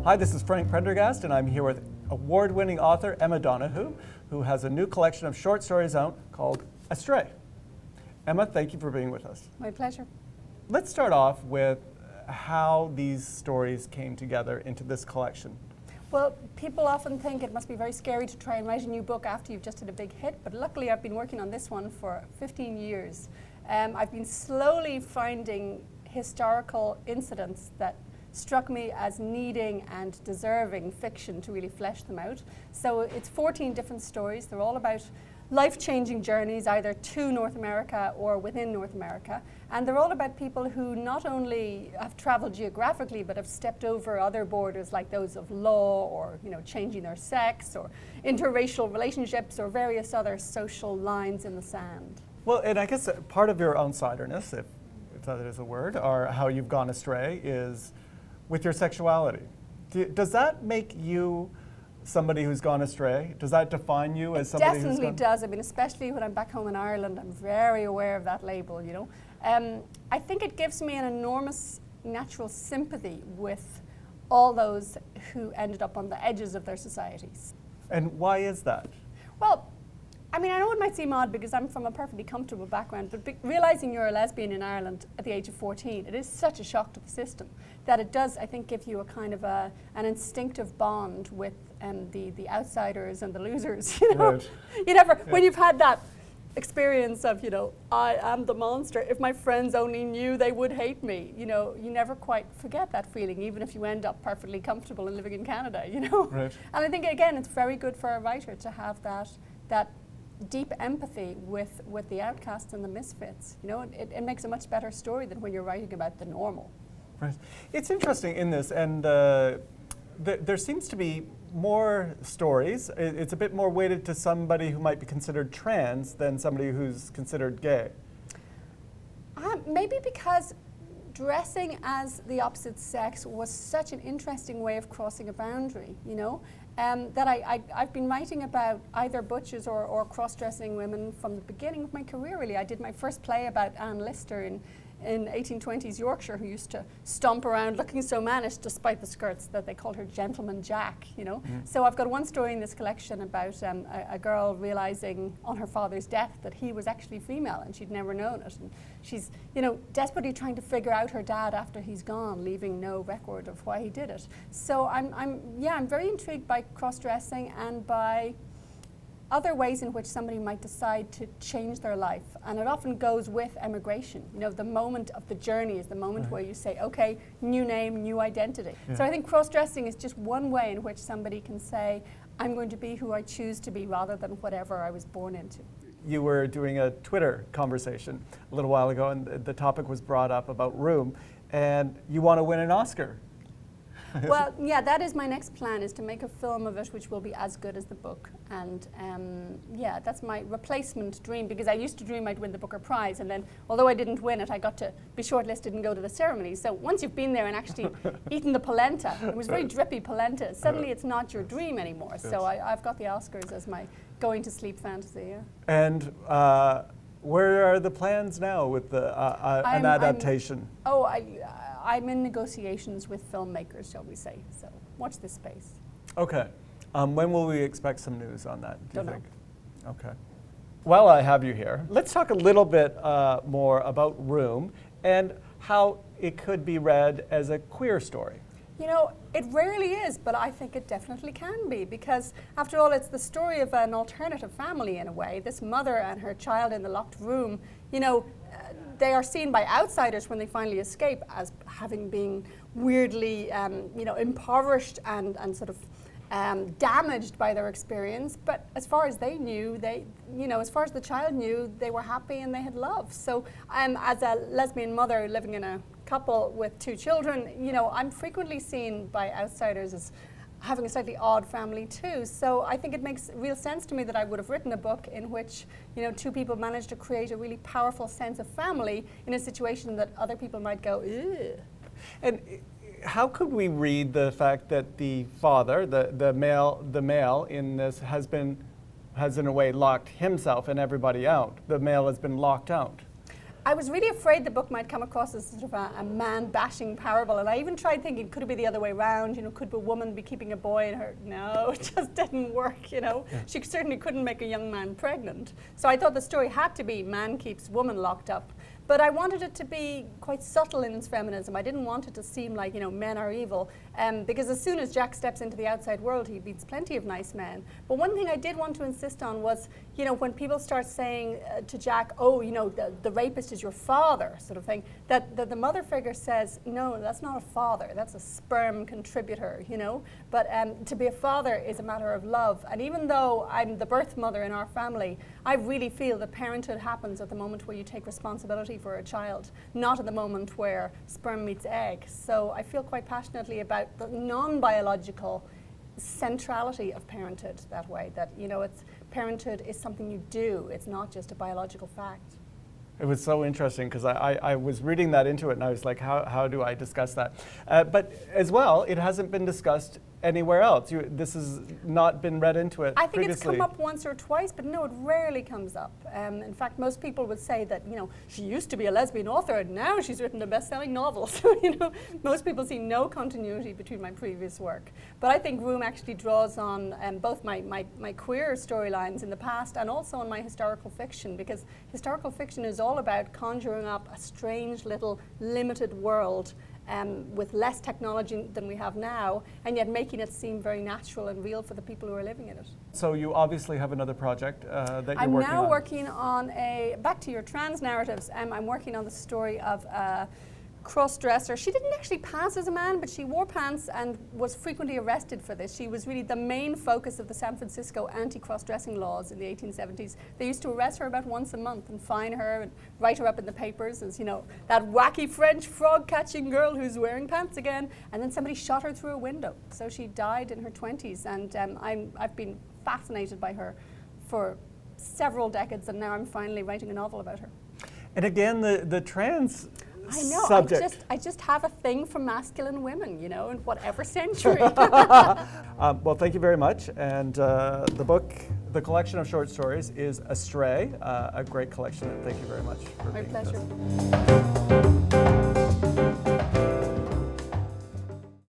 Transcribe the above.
Hi, this is Frank Prendergast, and I'm here with award-winning author Emma Donoghue, who has a new collection of short stories out called Astray. Emma, thank you for being with us. My pleasure. Let's start off with how these stories came together into this collection. Well, people often think it must be very scary to try and write a new book after you've just had a big hit, but luckily I've been working on this one for 15 years. I've been slowly finding historical incidents that struck me as needing and deserving fiction to really flesh them out. So it's 14 different stories. They're all about life-changing journeys, either to North America or within North America. And they're all about people who not only have traveled geographically, but have stepped over other borders like those of law or, changing their sex or interracial relationships or various other social lines in the sand. Well, and I guess part of your outsiderness, if that is a word, or how you've gone astray, is with your sexuality. Does that make you somebody who's gone astray? Does that define you as somebody who's gone? It definitely does. I mean, especially when I'm back home in Ireland, I'm very aware of that label, I think it gives me an enormous natural sympathy with all those who ended up on the edges of their societies. And why is that? Well, I mean, I know it might seem odd because I'm from a perfectly comfortable background, but realizing you're a lesbian in Ireland at the age of 14, it is such a shock to the system that it does, I think, give you a kind of an instinctive bond with the outsiders and the losers. Right. When you've had that experience of, I am the monster, if my friends only knew, they would hate me. You never quite forget that feeling, even if you end up perfectly comfortable and living in Canada. Right. And I think, again, it's very good for a writer to have that deep empathy with the outcasts and the misfits. It makes a much better story than when you're writing about the normal. Right. It's interesting in this, and there seems to be more stories. It's a bit more weighted to somebody who might be considered trans than somebody who's considered gay. Maybe because dressing as the opposite sex was such an interesting way of crossing a boundary, that I've been writing about either butches or cross-dressing women from the beginning of my career, really. I did my first play about Anne Lister in 1820s Yorkshire, who used to stomp around looking so mannish despite the skirts that they called her Gentleman Jack, So I've got one story in this collection about a girl realizing on her father's death that he was actually female and she'd never known it. And she's, desperately trying to figure out her dad after he's gone, leaving no record of why he did it. So I'm very intrigued by cross-dressing and by other ways in which somebody might decide to change their life. And it often goes with emigration. The moment of the journey is the moment where you say, okay, new name, new identity. Yeah. So I think cross-dressing is just one way in which somebody can say, I'm going to be who I choose to be rather than whatever I was born into. You were doing a Twitter conversation a little while ago, and the topic was brought up about Room, and you want to win an Oscar. Well, yeah, that is my next plan, is to make a film of it which will be as good as the book. And that's my replacement dream, because I used to dream I'd win the Booker Prize, and then although I didn't win it, I got to be shortlisted and go to the ceremony. So once you've been there and actually eaten the polenta, it was very drippy polenta, suddenly it's not your dream anymore. Yes. So I've got the Oscars as my going to sleep fantasy, yeah. And where are the plans now with an adaptation? I'm in negotiations with filmmakers, shall we say, so watch this space. Okay. When will we expect some news on that, do you think? Okay. While I have you here, let's talk a little bit more about Room and how it could be read as a queer story. It rarely is, but I think it definitely can be, because after all, it's the story of an alternative family in a way. This mother and her child in the locked room, they are seen by outsiders when they finally escape as having been weirdly, impoverished and sort of damaged by their experience. But as far as they knew, as far as the child knew, they were happy and they had love. So as a lesbian mother living in a couple with 2 children, I'm frequently seen by outsiders as having a slightly odd family too. So I think it makes real sense to me that I would have written a book in which 2 people managed to create a really powerful sense of family in a situation that other people might go, ew. And how could we read the fact that the father, the male in this has in a way locked himself and everybody out? The male has been locked out. I was really afraid the book might come across as sort of a man-bashing parable, and I even tried thinking, could it be the other way around? You know, could a woman be keeping a boy in her? No, it just didn't work, you know. Yeah. She certainly couldn't make a young man pregnant. So I thought the story had to be man keeps woman locked up. But I wanted it to be quite subtle in its feminism. I didn't want it to seem like, you know, men are evil. Because as soon as Jack steps into the outside world, he meets plenty of nice men. But one thing I did want to insist on was, you know, when people start saying to Jack, oh, you know, the rapist is your father, sort of thing, that the mother figure says, no, that's not a father, that's a sperm contributor, you know. But to be a father is a matter of love. And even though I'm the birth mother in our family, I really feel that parenthood happens at the moment where you take responsibility for a child, not at the moment where sperm meets egg. So I feel quite passionately about the non-biological centrality of parenthood that way, that, you know, parenthood is something you do, it's not just a biological fact. It was so interesting because I was reading that into it and I was like, how do I discuss that? But as well, it hasn't been discussed anywhere else. This has not been read into it I think previously. It's come up once or twice, but no, it rarely comes up. In fact, most people would say that, you know, she used to be a lesbian author and now she's written a best-selling novel. So, you know, most people see no continuity between my previous work. But I think Room actually draws on both my queer storylines in the past and also on my historical fiction, because historical fiction is all about conjuring up a strange little limited world with less technology than we have now, and yet making it seem very natural and real for the people who are living in it. So you obviously have another project that you're working on. I'm now working on back to your trans narratives, I'm working on the story of a cross-dresser. She didn't actually pass as a man, but she wore pants and was frequently arrested for this. She was really the main focus of the San Francisco anti-cross-dressing laws in the 1870s. They used to arrest her about once a month and fine her and write her up in the papers as, you know, that wacky French frog-catching girl who's wearing pants again. And then somebody shot her through a window. So she died in her 20s, and I've been fascinated by her for several decades, and now I'm finally writing a novel about her. And again, the trans I know, subject. I just have a thing for masculine women, you know, in whatever century. Well, thank you very much. And the book, the collection of short stories is Astray, a great collection. And thank you very much for being with us. My pleasure.